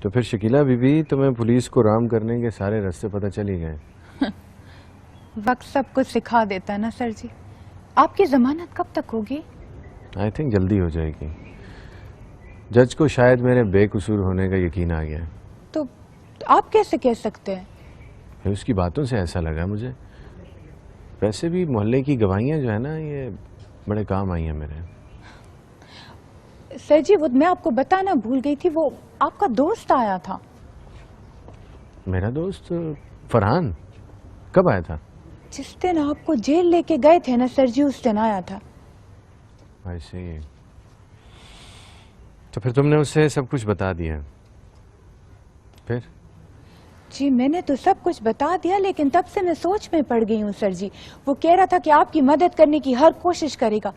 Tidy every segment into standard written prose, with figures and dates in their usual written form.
तो फिर शकीला बीबी, तुम्हें पुलिस को राम करने के सारे रास्ते पता चल ही गए। वक्त सब कुछ सिखा देता है ना सर जी। आपकी जमानत कब तक होगी? आई थिंक जल्दी हो जाएगी। जज को शायद मेरे बेकसूर होने का यकीन आ गया है। तो आप कैसे कह सकते हैं? फिर उसकी बातों से ऐसा लगा मुझे। वैसे भी मोहल्ले की गवाहियां जो है ना, ये बड़े काम आई हैं मेरे। सर जी, वो मैं आपको बताना भूल गई थी, वो आपका दोस्त आया था। मेरा दोस्त फरहान कब आया था? जिस दिन आपको जेल लेके गए थे ना सर जी, उस दिन आया था। ऐसे ही। तो फिर तुमने उससे सब कुछ बता दिया? फिर? जी मैंने तो सब कुछ बता दिया, लेकिन तब से मैं सोच में पड़ गई हूँ सर जी। वो कह रहा था कि आपकी मदद करने की हर कोशिश करेगा,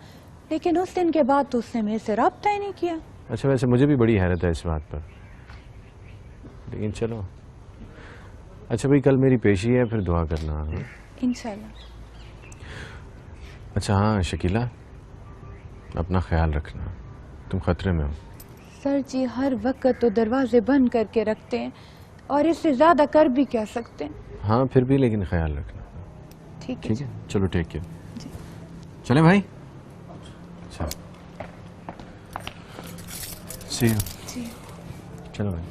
लेकिन उस दिन के बाद तो उसने मेरे से रब्ता ही नहीं किया। अच्छा, वैसे मुझे भी बड़ी हैरत है इस बात पर, लेकिन चलो। अच्छा भाई, कल मेरी पेशी है, फिर दुआ करना। हाँ इंशाल्लाह। अच्छा हाँ शकीला, अपना ख्याल रखना, तुम खतरे में हो। सर जी हर वक्त तो दरवाजे बंद करके रखते हैं, और इससे ज्यादा कर भी क्या सकते हैं। हाँ फिर भी, लेकिन ख्याल रखना। ठीक ठीक है, चलो टेक केयर। जी। चले भाई। अच्छा, सी यू। जी। चलो भाई।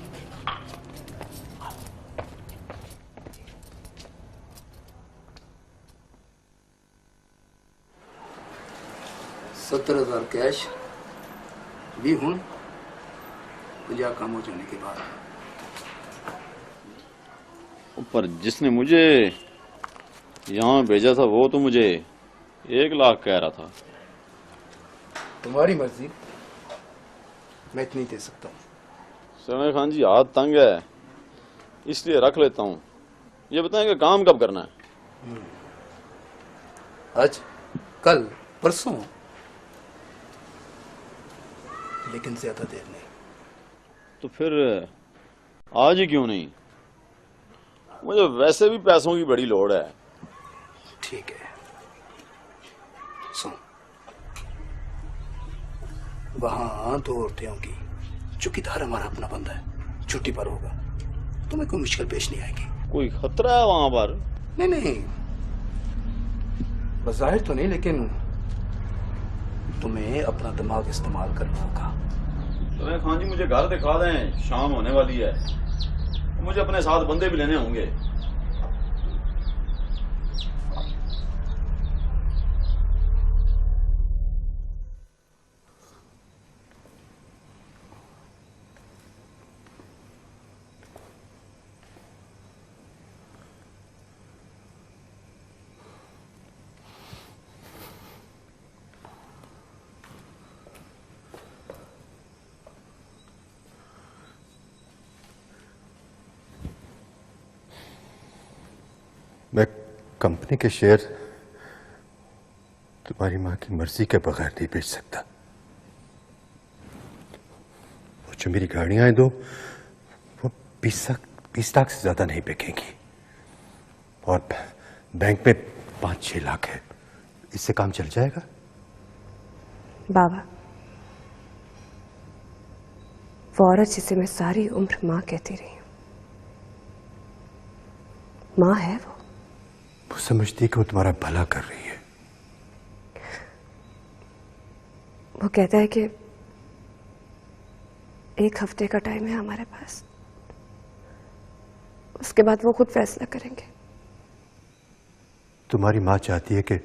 $70,000 कैश भी हूं 50 काम हो जाने के बाद। पर जिसने मुझे यहाँ भेजा था वो तो मुझे 1 लाख कह रहा था। तुम्हारी मर्जी, मैं इतनी दे सकता हूँ। समय खान जी हाथ तंग है, इसलिए रख लेता हूँ। ये बताएं कि काम कब करना है? आज, कल, परसों, लेकिन ज्यादा देर नहीं। तो फिर आज ही क्यों नहीं? मुझे वैसे भी पैसों की बड़ी लोड़ है। ठीक है, सुन, वहां 2 औरतें होंगी। चौकीदार हमारा अपना बंदा है, छुट्टी पर होगा, तुम्हें कोई मुश्किल पेश नहीं आएगी। कोई खतरा है वहां पर? नहीं नहीं, बज़ाहिर तो नहीं, लेकिन तुम्हें अपना दिमाग इस्तेमाल करना होगा। समय खान जी मुझे घर दिखा दें, शाम होने वाली है, मुझे अपने साथ बंदे भी लेने होंगे। मैं कंपनी के शेयर तुम्हारी मां की मर्जी के बगैर नहीं बेच सकता। वो जो मेरी गाड़ियां हैं दो, वो 20 लाख से ज्यादा नहीं बिकेंगी, और बैंक में 5-6 लाख है। इससे काम चल जाएगा? बाबा, वो औरत जिसे मैं सारी उम्र मां कहती रही हूं, मां है वो समझती कि वो तुम्हारा भला कर रही है। वो कहता है कि 1 हफ्ते का टाइम है हमारे पास, उसके बाद वो खुद फैसला करेंगे। तुम्हारी मां चाहती है कि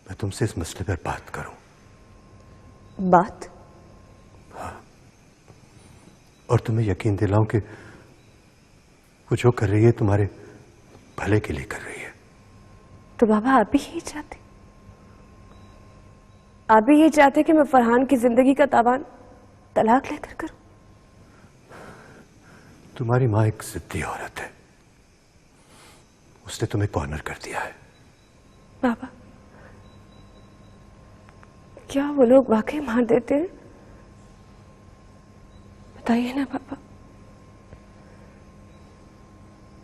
मैं तुमसे इस मसले पर बात करूं। बात? हाँ, और तुम्हें यकीन दिलाऊं कि वो जो कर रही है तुम्हारे भले के लिए कर रही है। तो बाबा आप भी यही चाहते? आप भी यही चाहते कि मैं फरहान की जिंदगी का तावान तलाक लेकर करूं? तुम्हारी मां एक जिद्दी औरत है, उसने तुम्हें कॉर्नर कर दिया है। बाबा, क्या वो लोग वाकई मार देते हैं? बताइए ना पापा।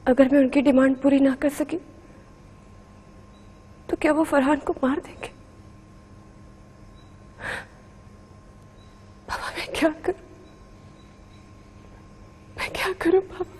अगर मैं उनकी डिमांड पूरी ना कर सकी तो क्या वो फरहान को मार देंगे? पापा मैं क्या करूं? क्या करूं पापा?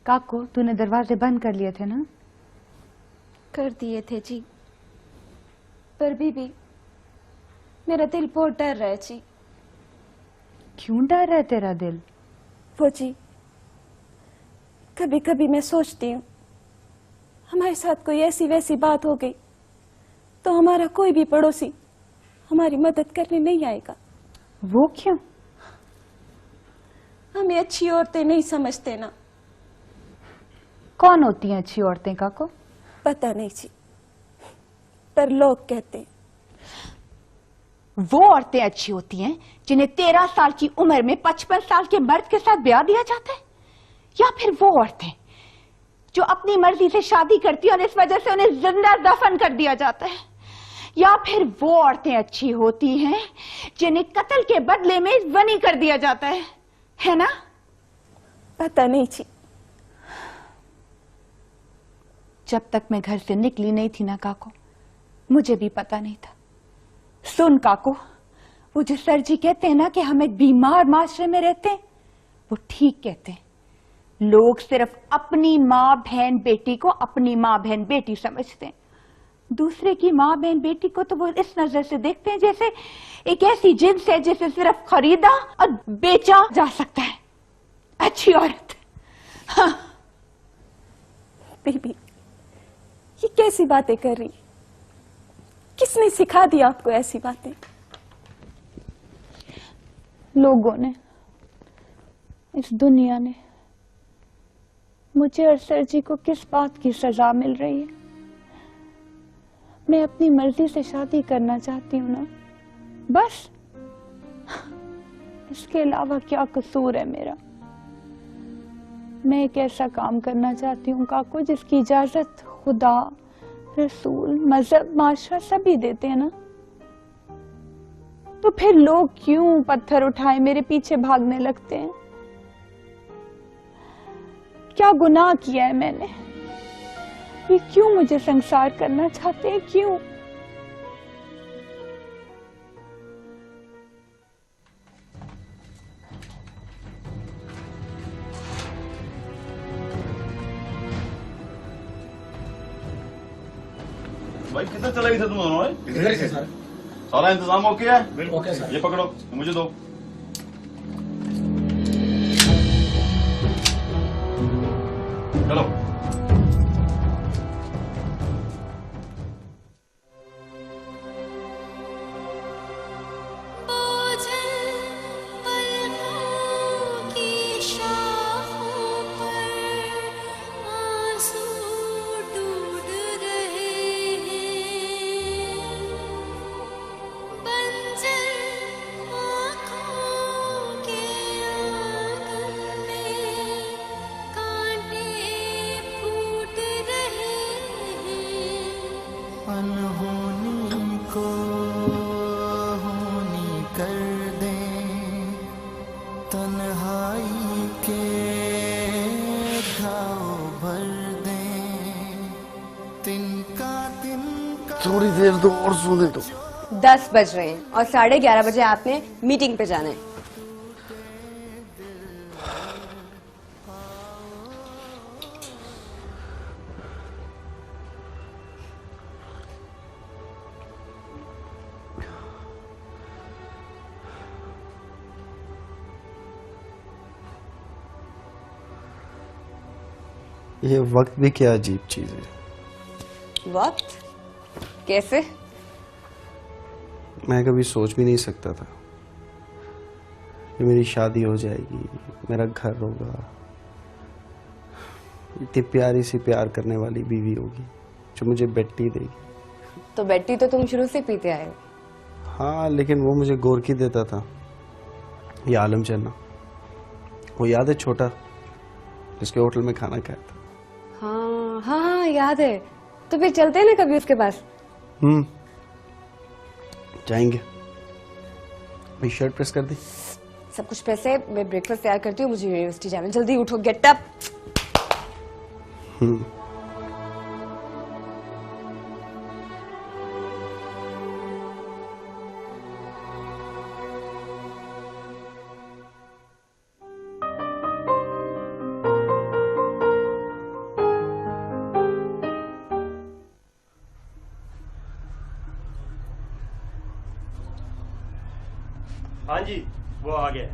काको, तूने दरवाजे बंद कर लिए थे ना? कर दिए थे जी। पर बीबी, मेरा दिल बहुत डर रहा है जी। क्यों डर रहा है तेरा दिल? वो जी, कभी कभी मैं सोचती हूँ हमारे साथ कोई ऐसी वैसी बात हो गई तो हमारा कोई भी पड़ोसी हमारी मदद करने नहीं आएगा। वो क्यों? हमें अच्छी औरतें नहीं समझते ना। कौन होती हैं अच्छी औरतें काको? पता नहीं जी, पर लोग कहते हैं। वो औरतें अच्छी होती हैं जिन्हें 13 साल की उम्र में 55 साल के मर्द के साथ ब्याह दिया जाता है, या फिर वो औरतें जो अपनी मर्जी से शादी करती हैं और इस वजह से उन्हें जिंदा दफन कर दिया जाता है, या फिर वो औरतें अच्छी होती हैं जिन्हें कत्ल के बदले में बनी कर दिया जाता है ना? पता नहीं जी। जब तक मैं घर से निकली नहीं थी ना काको, मुझे भी पता नहीं था। सुन काको, वो जो सर जी कहते हैं ना कि हम एक बीमार माशरे में रहते हैं, वो ठीक कहते हैं। लोग सिर्फ अपनी माँ बहन बेटी को अपनी माँ बहन बेटी समझते हैं, दूसरे की माँ बहन बेटी को तो वो इस नजर से देखते हैं जैसे एक ऐसी जिन्स है जिसे सिर्फ खरीदा और बेचा जा सकता है। अच्छी औरत। हाँ। बीबी, ये कैसी बातें कर रही? किसने सिखा दिया आपको ऐसी बातें? लोगों ने, इस दुनिया ने। मुझे और सर जी को किस बात की सजा मिल रही है? मैं अपनी मर्जी से शादी करना चाहती हूँ ना, बस। इसके अलावा क्या कसूर है मेरा? मैं एक ऐसा काम करना चाहती हूँ काको जिसकी इजाजत खुदा, रसूल, मजहब, माशरा सभी देते हैं ना। तो फिर लोग क्यों पत्थर उठाए मेरे पीछे भागने लगते हैं? क्या गुनाह किया है मैंने? ये क्यों मुझे संसार करना चाहते हैं? क्यों? भाई किधर चले गए थे तुम दोनों? इधर ही थे सर। सारा इंतजाम ओके है? बिल्कुल ओके सर। ये पकड़ो, मुझे दो। चलो। अनहोनी को होनी कर दे, तन्हाई के घाव भर दे, तिनका तिनका। थोड़ी देर दो और सोने दो। 10 बज रहे हैं और 11:30 बजे आपने मीटिंग पे जाना है। ये वक्त भी क्या अजीब चीज है। वक्त? कैसे? मैं कभी सोच भी नहीं सकता था कि मेरी शादी हो जाएगी, मेरा घर होगा, इतनी प्यारी सी प्यार करने वाली बीवी होगी जो मुझे बेटी देगी। तो बेटी तो तुम शुरू से पीते आए हो। हाँ, लेकिन वो मुझे गोरकी देता था ये आलम चन्ना, वो याद है छोटा जिसके होटल में खाना खाया था? हाँ हाँ हाँ याद है। तो फिर चलते हैं ना कभी उसके पास। जाएंगे। मेरी शर्ट प्रेस कर दी। सब कुछ पैसे, मैं ब्रेकफास्ट तैयार करती हूँ, मुझे यूनिवर्सिटी जाना। जल्दी उठो, गेट अप। हाँ जी, वो आ गया।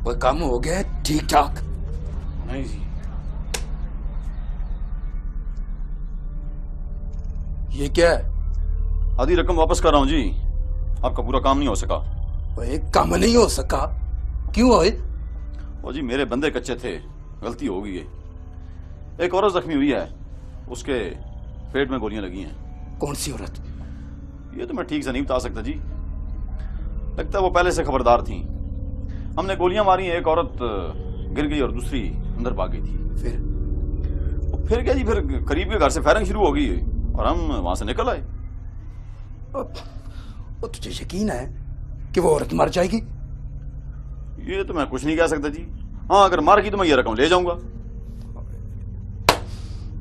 वो काम हो गया ठीक ठाक? नहीं जी। ये क्या है? आधी रकम वापस कर रहा हूँ जी, आपका पूरा काम नहीं हो सका। वो एक काम नहीं हो सका? क्यों है? वो जी मेरे बंदे कच्चे थे, गलती हो गई है। एक औरत जख्मी हुई है, उसके पेट में गोलियां लगी हैं। कौन सी औरत? ये तो मैं ठीक से नहीं बता सकता जी, लगता है वो पहले से खबरदार थी। हमने गोलियां मारी, एक औरत गिर गई और दूसरी अंदर भाग गई थी। फिर क्या जी, फिर करीब के घर से फायरिंग शुरू हो गई और हम वहां से निकल आए। वो तुझे यकीन है कि वो औरत मर जाएगी? ये तो मैं कुछ नहीं कह सकता जी। हाँ, अगर मार की तो मैं ये रकम ले जाऊंगा।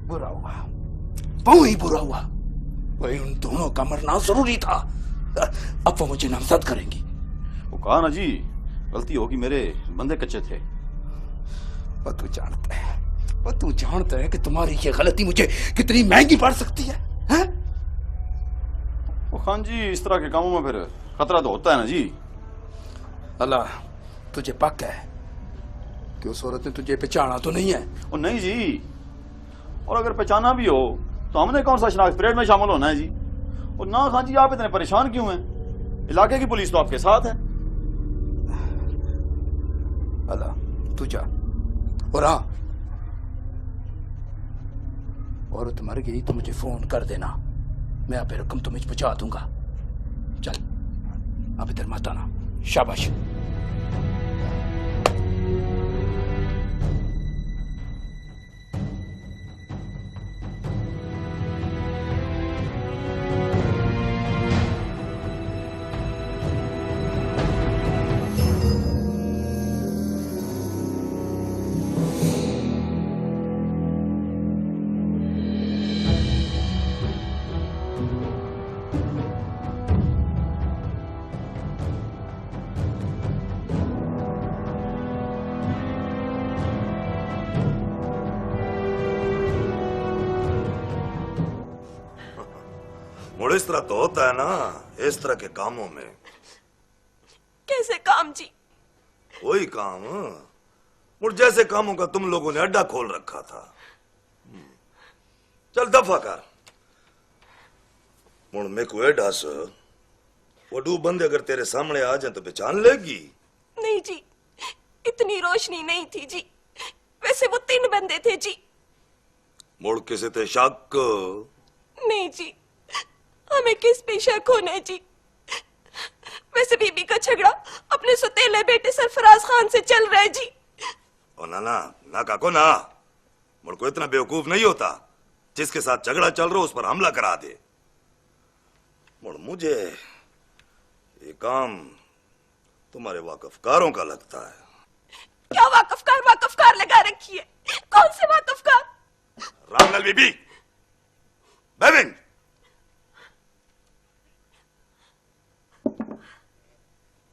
बुरा हुआ, बहुत ही बुरा हुआ। वही उन दोनों का मरना जरूरी था। अब वो मुझे नामजद करेंगी। वो कहा ना जी, गलती होगी, मेरे बंदे कच्चे थे। वो तू जानता है कि तुम्हारी ये गलती मुझे कितनी महंगी पड़ सकती है, हैं? वो खान जी, इस तरह के कामों में फिर खतरा तो होता है ना जी। अल्लाह, तुझे पक्का है कि उस औरत ने तुझे पहचाना तो नहीं है? वो नहीं जी, और अगर पहचाना भी हो तो हमने कौन सा शनाख्त परेड में शामिल होना है जी। और ना खान जी, आप इतने परेशान क्यों हैं? इलाके की पुलिस तो आपके साथ है। अल्लाह, तू जा। और हाँ, औरत मर गई तो मुझे फोन कर देना, मैं आप रकम तुम्हें पहुंचा दूंगा। चल, अब इधर मत आना। शाबाश। मुड़ इस तरह तो होता है ना, इस तरह के कामों में। कैसे काम जी? वही काम मुड़ जैसे कामों का तुम लोगों ने अड्डा खोल रखा था। चल दफा कर। मुड़ में को ढास, वो दो बंदे अगर तेरे सामने आ जाए तो पहचान लेगी? नहीं जी, इतनी रोशनी नहीं थी जी। वैसे वो 3 बंदे थे जी। मुड़ किसी ते शक? नहीं जी, हमें किस पे शक होना है जी। वैसे बीबी का झगड़ा अपने सुतेले बेटे सरफराज खान से चल रहा है जी। ओ ना काको ना, मुड़ को इतना बेवकूफ नहीं होता जिसके साथ झगड़ा चल रहा हो उस पर हमला करा दे। मुड़ मुझे ये काम तुम्हारे वाकफकारों का लगता है। क्या वाकफकार लगा रखी है? कौन से वाकफकार? रामलाल बीबी, बेबिन,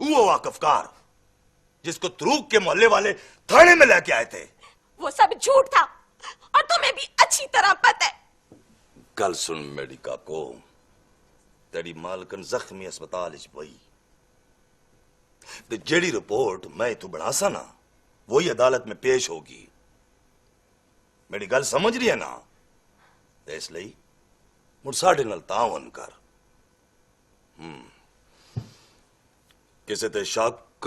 वो वाकफकार जिसको तरूक के मोहल्ले वाले थाने में लेके आए थे। वो सब झूठ था और तुम्हें भी अच्छी तरह पता है। गल सुन मेडिका को, तेरी मालकन जख्मी अस्पताल पई ते जेड़ी रिपोर्ट मैं तू बनासा ना, वही अदालत में पेश होगी। मेरी गल समझ रही है ना? इसलिए मुझ साढ़े नाल तावन कर। किसी ते शक?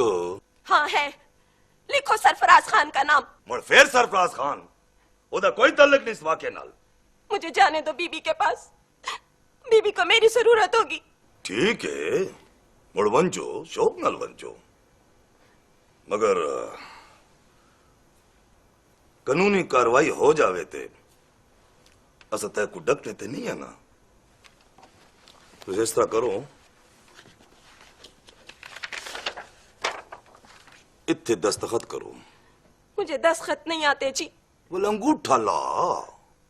हाँ है, लिखो सरफराज खान का नाम। मुड़ फिर सरफराज खान ओदा कोई ताल्लुक नहीं इस वाक़े नाल। मुझे जाने दो बीबी के पास, बीबी को मेरी जरूरत होगी। ठीक है, मुड़ वंजो, शौक नाल वंजो, मगर कानूनी कार्रवाई हो जावे ते असा तय को डकने ते नहीं है ना। तो इस तरह करो, इत्थे दस्तखत करो। मुझे दस्तखत नहीं आते जी। बोल अंगूठा ला।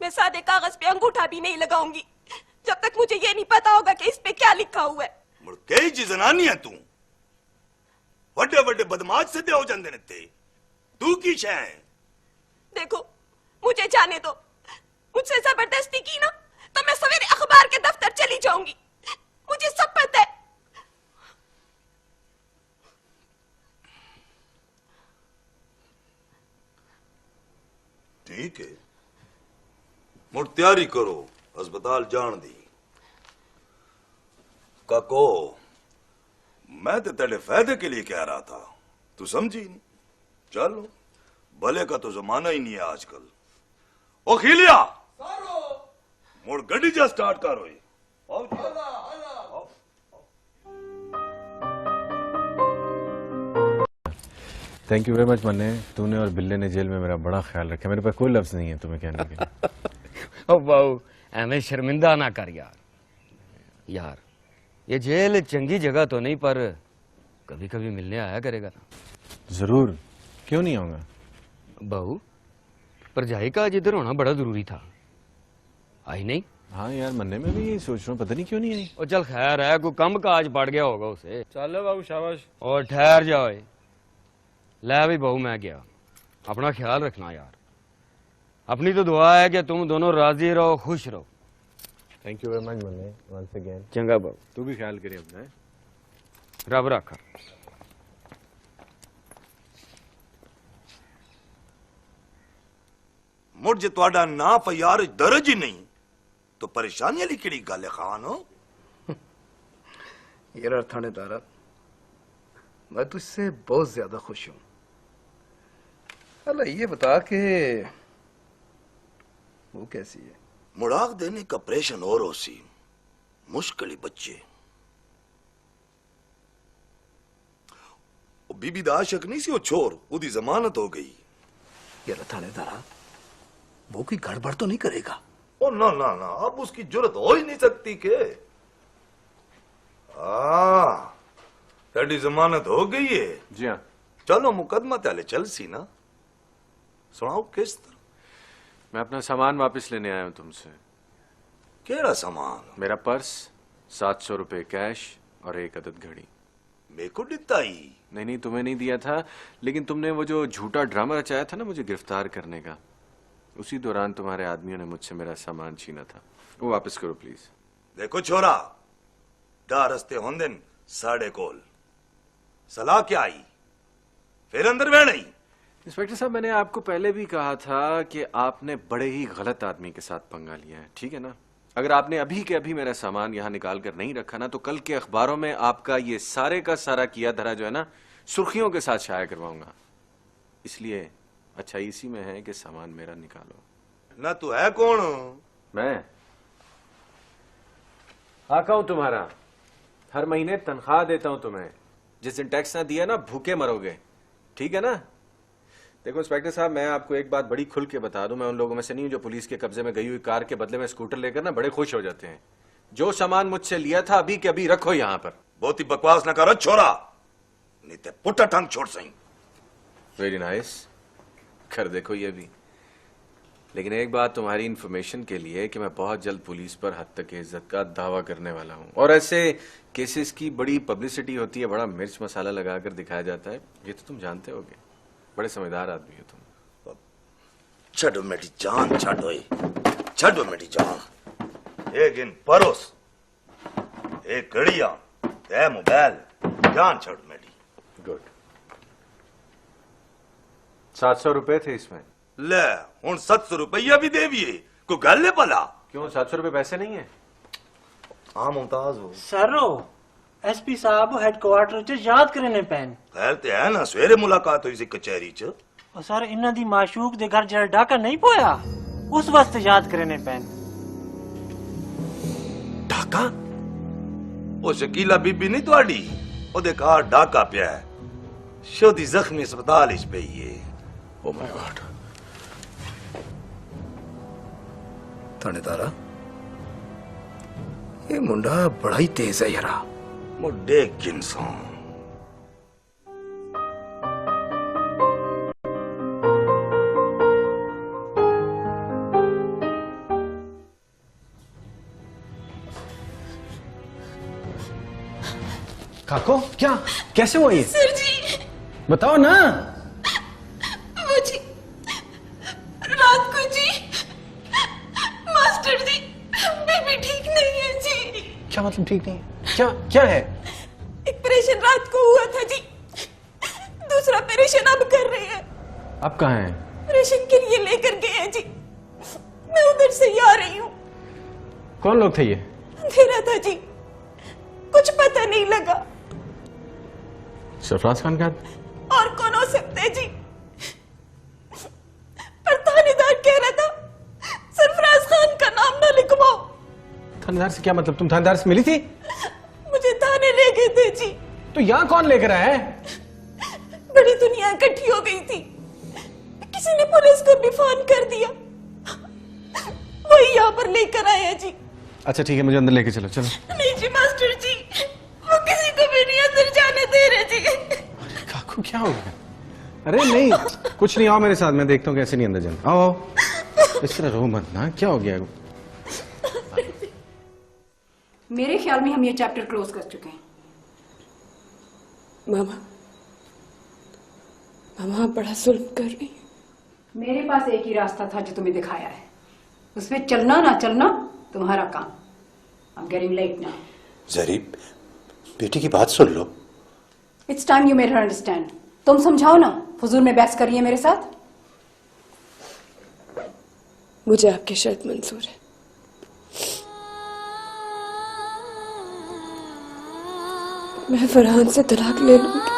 मैं सादे कागज पे अंगूठा भी नहीं लगाऊंगी जब तक मुझे ये नहीं पता होगा कि इस पे क्या लिखा हुआ है। मुड़ कई जी जनानी है तू, वड्डे वड्डे बदमाश से दे हो जांदे ने ते, तू की शै है? देखो मुझे जाने दो, मुझसे जबरदस्ती की ना तो मैं सवेरे अखबार के दफ्तर चली जाऊंगी। मुझे सब पता है। ठीक है, मुड़ तैयारी करो, अस्पताल जान दी। काको, मैं तो तेरे फायदे के लिए कह रहा था, तू समझी नहीं। चलो, भले का तो जमाना ही नहीं है आजकल। ओ खिलिया, मुड़ गड्डी जा स्टार्ट करो। थैंक यू वेरी मच मन्ने, तूने और बिल्ले ने जेल में मेरा बड़ा ख्याल रखा। मेरे पास कोई लफ्ज नहीं है तुम्हें कहने के लिए। ओ बाऊ, एवें शर्मिंदा ना कर यार। यार ये जेल चंगी जगह तो नहीं, पर कभी कभी मिलने आया करेगा ना। जरूर, क्यों नहीं आऊंगा। बाऊ, परजाई का आज इधर होना बड़ा जरूरी था, आई नहीं? हाँ यार मन्ने, मैं भी यही सोच रहा हूँ, पता नहीं क्यों नहीं आई। और चल खैर है, कोई कम काज पड़ गया होगा उसे। चलो बाबू शाबाश। और ठहर जाओ, ले भी बहू मैं गया, अपना ख्याल रखना यार। अपनी तो दुआ है कि तुम दोनों राजी रहो, खुश रहो। थैंक यू वेरी मच मन्ने, वंस अगेन। चंगा बाबू, तू भी ख्याल करिए अपना। रब रखा। मुड़ जे तुहाडा ना पयार दर्ज ही नहीं तो परेशानी वाली केड़ी गल है खान? हो यार थानेदारा, मैं तुझसे बहुत ज्यादा खुश हूं। अल्लाह ये बता के वो कैसी है? मुड़ाक देने का ऑपरेशन और होसी, मुश्किल ही बच्चे। वो बीबी दा आशिक नहीं सी, वो छोर, उदी जमानत हो गई। यार थानेदारा, वो कोई गड़बड़ तो नहीं करेगा? ओ ना ना ना, अब उसकी जरूरत हो ही नहीं सकती के। तेरी जमानत हो गई है? जी हाँ। चलो मुकदमा ताले चल सी ना, सुनाओ किस तरह। मैं अपना सामान वापस लेने आया हूँ तुमसे। केड़ा सामान? मेरा पर्स, 700 रुपए कैश और एक अदद घड़ी। मेरे को दिता ही? नहीं, तुम्हें नहीं दिया था, लेकिन तुमने वो जो झूठा ड्रामा रचाया था ना मुझे गिरफ्तार करने का, उसी दौरान तुम्हारे आदमियों ने मुझसे मेरा सामान छीना था। वो वापस करो प्लीज। देखो छोरा, दा रस्ते होंदे साढ़े कोल, सलाह क्या आई, फिर अंदर बह नहीं। इंस्पेक्टर साहब, मैंने आपको पहले भी कहा था कि आपने बड़े ही गलत आदमी के साथ पंगा लिया है, ठीक है ना? अगर आपने अभी के अभी मेरा सामान यहाँ निकाल कर नहीं रखा ना, तो कल के अखबारों में आपका ये सारे का सारा किया धरा जो है ना, सुर्खियों के साथ शाया करवाऊंगा। इसलिए अच्छा इसी में है कि सामान मेरा निकालो। ना तू है कौन? मैं आका हूं तुम्हारा, हर महीने तनख्वाह देता हूं तुम्हें। जिस दिन टैक्स ना दिया ना, भूखे मरोगे, ठीक है ना? देखो इंस्पेक्टर साहब, मैं आपको एक बात बड़ी खुल के बता दूं, मैं उन लोगों में से नहीं हूं जो पुलिस के कब्जे में गई हुई कार के बदले में स्कूटर लेकर ना बड़े खुश हो जाते हैं। जो सामान मुझसे लिया था अभी के अभी रखो यहाँ पर। बहुत ही बकवास ना करो छोरा, नहीं तो पुट्टा टंग छोड़ सही। वेरी नाइस, कर देखो ये भी। लेकिन एक बात तुम्हारी इंफॉर्मेशन के लिए कि मैं बहुत जल्द पुलिस पर हद तक इज्जत का दावा करने वाला हूं, और ऐसे केसेस की बड़ी पब्लिसिटी होती है, बड़ा मिर्च मसाला लगाकर दिखाया जाता है, ये तो तुम जानते होगे। बड़े समझदार आदमी हो तुम। छो मेरी जान, छो मेरी जान। एक इन परोस, एक घड़िया, ए मोबाइल, जान छोड़ मेरी। गुड। 700 रुपए थे इसमें। ले हूं 700 रुपया भी देविए, को गल ले भला। क्यों 700 रुपए पैसे नहीं है? हाँ मुमताज हो। सरो एसपी साहब हेडक्वार्टर च याद करने पैन खैर ते है ना सवेरे मुलाकात हुई सी कचहरी च और सर इन्हां दी माशूक दे घर जरा डाका नहीं पोया उस वास्ते याद करने पैन डाका ओ शकीला बीबी नहीं ਤੁਹਾਡੀ ਉਹਦੇ ਘਰ डाका ਪਿਆ ਹੈ शोधी जख्मी अस्पताल इच पई है ओ माय गॉड थानेदारा ये मुंडा बड़ा ही तेज है यारा मुड्डे इंसान काको क्या कैसे हुआ ये सर जी बताओ ना वो जी रात को जी मास्टर जी बेबी ठीक नहीं है जी क्या मतलब ठीक नहीं क्या क्या है एक ऑपरेशन रात को हुआ था जी दूसरा ऑपरेशन अब कर रहे हैं आप कहाँ हैं? ऑपरेशन के लिए लेकर गए हैं जी मैं उधर से ही आ रही हूँ कौन लोग थे ये? अंधेरा था जी कुछ पता नहीं लगा सरफराज खान का? और कौन हो सकते हैं जी पर थानेदार कह रहा था सरफराज खान का नाम ना लिखवाओ थानेदार से क्या मतलब? तुम थानेदार से मिली थी? मुझे थाने ले गए थे जी तो यहाँ कौन लेकर आया है? बड़ी दुनिया इकट्ठी हो गई थी किसी ने पुलिस को भी फोन कर दिया वही यहाँ पर लेकर आए हैं जी अच्छा ठीक है मुझे अंदर लेके चलो चलो नहीं जी मास्टर जी वो किसी को भी नहीं अंदर जाने दे रहे जी काकू क्या हो गया? अरे नहीं कुछ नहीं, आओ मेरे साथ, मैं देखता हूँ कैसे नहीं अंदर जाना। आओ आओ, इस तरह रो मत ना, क्या हो गया? मेरे ख्याल में हम ये चैप्टर क्लोज कर चुके हैं। मामा मामा आप बड़ा जुल्म कर रही हैं। मेरे पास एक ही रास्ता था जो तुम्हें दिखाया है, उसमें चलना ना चलना तुम्हारा काम। I'm getting late now. जरीब बेटी की बात सुन लो। It's time you made her understand. तुम समझाओ ना, फजूल में बहस करिए मेरे साथ। मुझे आपकी शर्त मंजूर है। मैं फरहान से तलाक ले लूंगी।